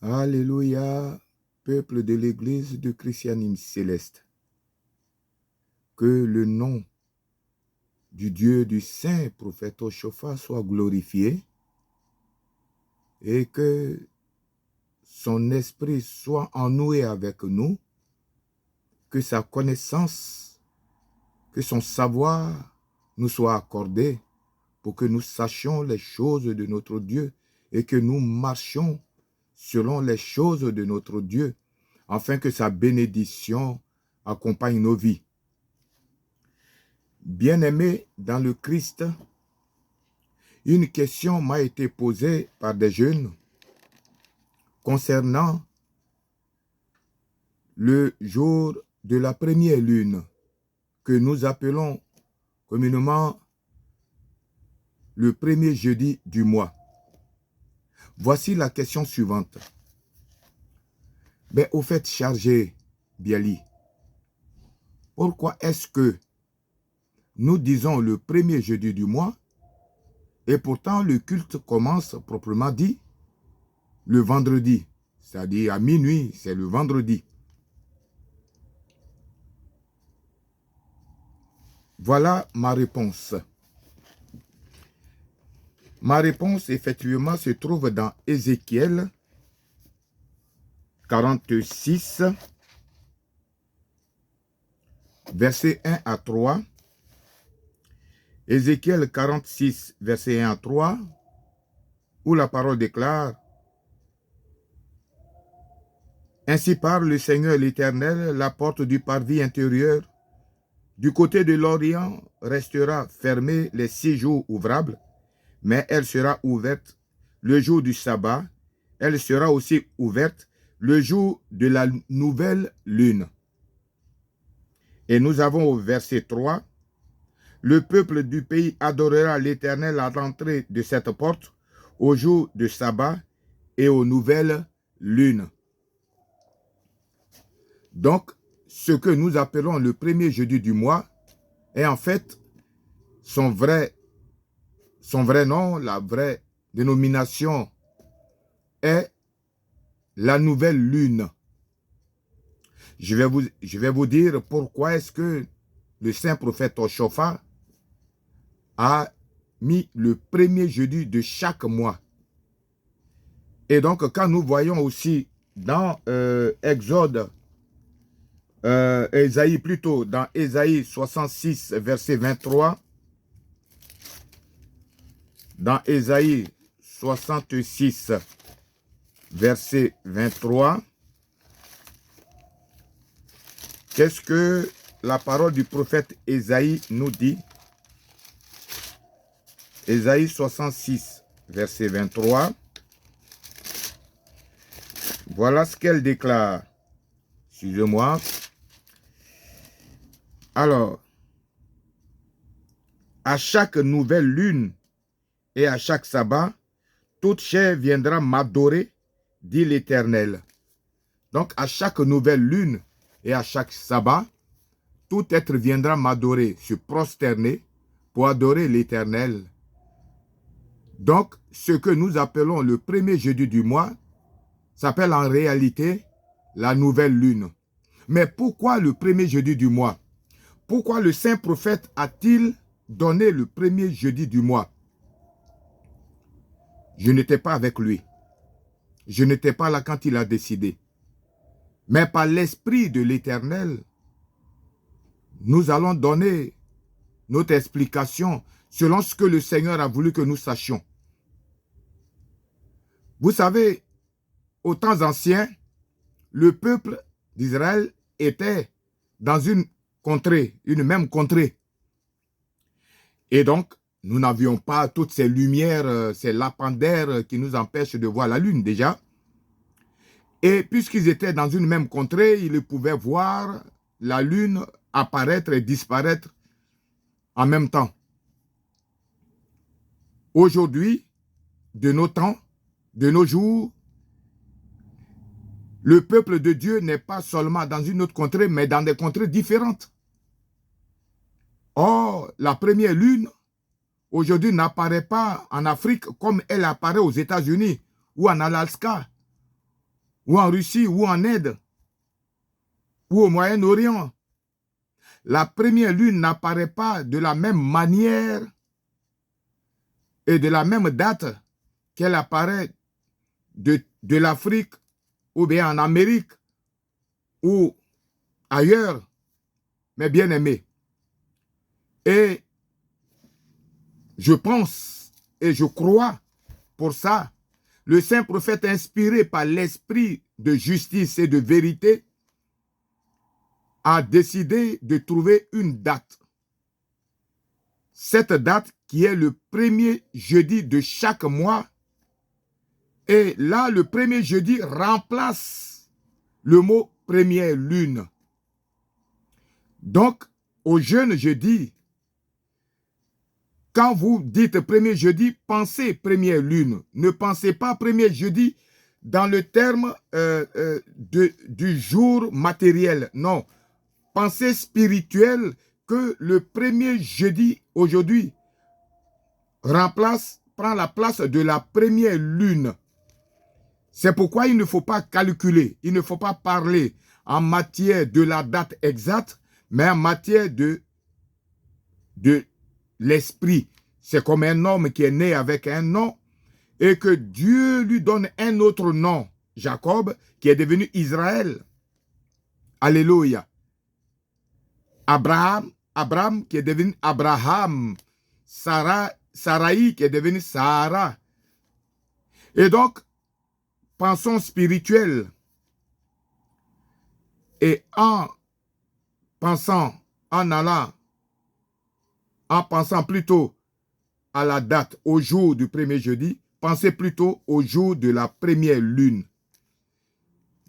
Alléluia, peuple de l'Église du christianisme céleste. Que le nom du Dieu du saint prophète Oshofa soit glorifié et que son esprit soit ennoué avec nous, que sa connaissance, que son savoir nous soit accordé pour que nous sachions les choses de notre Dieu et que nous marchions selon les choses de notre Dieu, afin que sa bénédiction accompagne nos vies. Bien-aimés dans le Christ, une question m'a été posée par des jeunes concernant le jour de la première lune, que nous appelons communément le premier jeudi du mois. Voici la question suivante. Au fait, chargé, Biali, pourquoi est-ce que nous disons le premier jeudi du mois et pourtant le culte commence proprement dit le vendredi, c'est-à-dire à minuit, c'est le vendredi. Voilà ma réponse. Ma réponse, effectivement, se trouve dans Ézéchiel 46, versets 1 à 3. Ézéchiel 46, versets 1 à 3, où la parole déclare: Ainsi parle le Seigneur l'Éternel, la porte du parvis intérieur du côté de l'Orient restera fermée les 6 jours ouvrables, mais elle sera ouverte le jour du sabbat, elle sera aussi ouverte le jour de la nouvelle lune. Et nous avons au verset 3, le peuple du pays adorera l'Éternel à l'entrée de cette porte au jour de sabbat et aux nouvelles lunes. Donc, ce que nous appelons le premier jeudi du mois est en fait son vrai nom, la vraie dénomination est la nouvelle lune. Je vais vous dire pourquoi est-ce que le saint prophète Oshofa a mis le premier jeudi de chaque mois. Et donc, quand nous voyons aussi dans Exode, dans Ésaïe 66, verset 23, dans Ésaïe 66, verset 23, qu'est-ce que la parole du prophète Ésaïe nous dit? Ésaïe 66, verset 23. Voilà ce qu'elle déclare. Excusez-moi. Alors, à chaque nouvelle lune et à chaque sabbat, toute chair viendra m'adorer, dit l'Éternel. Donc, à chaque nouvelle lune et à chaque sabbat, tout être viendra m'adorer, se prosterner pour adorer l'Éternel. Donc, ce que nous appelons le premier jeudi du mois s'appelle en réalité la nouvelle lune. Mais pourquoi le premier jeudi du mois? Pourquoi le saint prophète a-t-il donné le premier jeudi du mois? Je n'étais pas avec lui. Je n'étais pas là quand il a décidé. Mais par l'Esprit de l'Éternel, nous allons donner notre explication selon ce que le Seigneur a voulu que nous sachions. Vous savez, aux temps anciens, le peuple d'Israël était dans une contrée, une même contrée. Et donc, nous n'avions pas toutes ces lumières, ces lampadaires qui nous empêchent de voir la lune déjà. Et puisqu'ils étaient dans une même contrée, ils pouvaient voir la lune apparaître et disparaître en même temps. Aujourd'hui, de nos temps, de nos jours, le peuple de Dieu n'est pas seulement dans une autre contrée, mais dans des contrées différentes. Or, la première lune, aujourd'hui, n'apparaît pas en Afrique comme elle apparaît aux États-Unis ou en Alaska ou en Russie, ou en Inde, ou au Moyen-Orient, la première lune n'apparaît pas de la même manière et de la même date qu'elle apparaît de l'Afrique ou bien en Amérique ou ailleurs, mes bien-aimés. Et je pense et je crois pour ça, le saint prophète inspiré par l'esprit de justice et de vérité a décidé de trouver une date. Cette date qui est le premier jeudi de chaque mois. Et là, le premier jeudi remplace le mot première lune. Donc, au jeûne jeudi, quand vous dites premier jeudi, pensez première lune. Ne pensez pas premier jeudi dans le terme du jour matériel. Non. Pensée spirituelle que le premier jeudi aujourd'hui prend la place de la première lune. C'est pourquoi il ne faut pas calculer, il ne faut pas parler en matière de la date exacte, mais en matière de l'esprit. C'est comme un homme qui est né avec un nom et que Dieu lui donne un autre nom, Jacob, qui est devenu Israël. Alléluia. Abraham qui est devenu Abraham. Sarai qui est devenue Sarah. Et donc, pensons spirituel. Et en pensant, en pensant plutôt à la date, au jour du premier jeudi, pensez plutôt au jour de la première lune.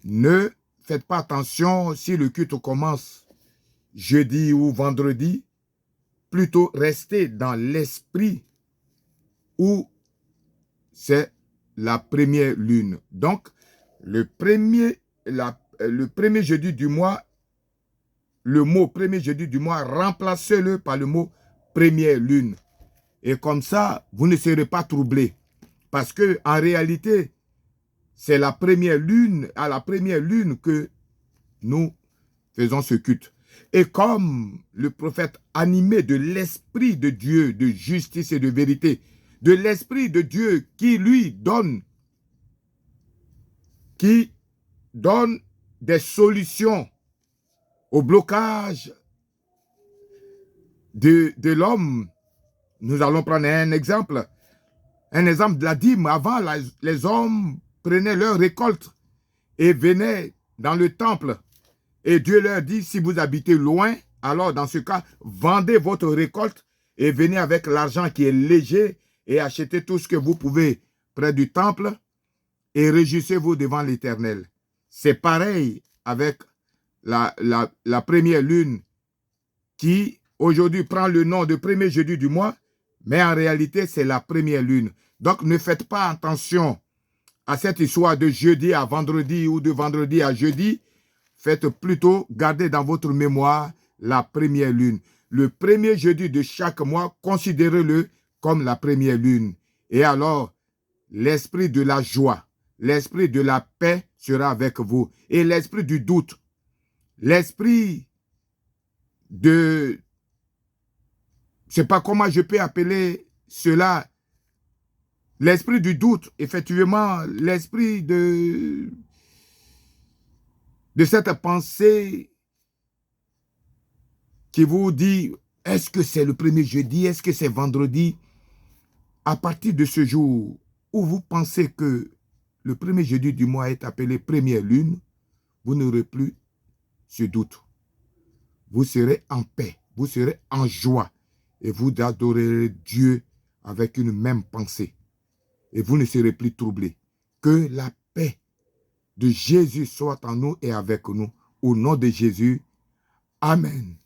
Ne faites pas attention si le culte commence jeudi ou vendredi, plutôt restez dans l'esprit où c'est la première lune. Donc, le premier jeudi du mois, le mot premier jeudi du mois, remplacez-le par le mot première lune. Et comme ça, vous ne serez pas troublés. Parce que en réalité, c'est la première lune, à la première lune que nous faisons ce culte. Et comme le prophète animé de l'Esprit de Dieu, de justice et de vérité, de l'Esprit de Dieu qui lui donne des solutions au blocage de l'homme. Nous allons prendre un exemple de la dîme. Avant, les hommes prenaient leur récolte et venaient dans le temple. Et Dieu leur dit, si vous habitez loin, alors dans ce cas, vendez votre récolte et venez avec l'argent qui est léger et achetez tout ce que vous pouvez près du temple et réjouissez-vous devant l'Éternel. C'est pareil avec la première lune qui aujourd'hui prend le nom de premier jeudi du mois, mais en réalité c'est la première lune. Donc ne faites pas attention à cette histoire de jeudi à vendredi ou de vendredi à jeudi. Faites plutôt, gardez dans votre mémoire la première lune. Le premier jeudi de chaque mois, considérez-le comme la première lune. Et alors, l'esprit de la joie, l'esprit de la paix sera avec vous. Et l'esprit du doute, l'esprit de... Je ne sais pas comment je peux appeler cela. L'esprit du doute, effectivement, l'esprit de cette pensée qui vous dit, est-ce que c'est le premier jeudi, est-ce que c'est vendredi? À partir de ce jour où vous pensez que le premier jeudi du mois est appelé première lune, vous n'aurez plus ce doute. Vous serez en paix, vous serez en joie et vous adorerez Dieu avec une même pensée. Et vous ne serez plus troublés. Que la paix de Jésus soit en nous et avec nous. Au nom de Jésus, Amen.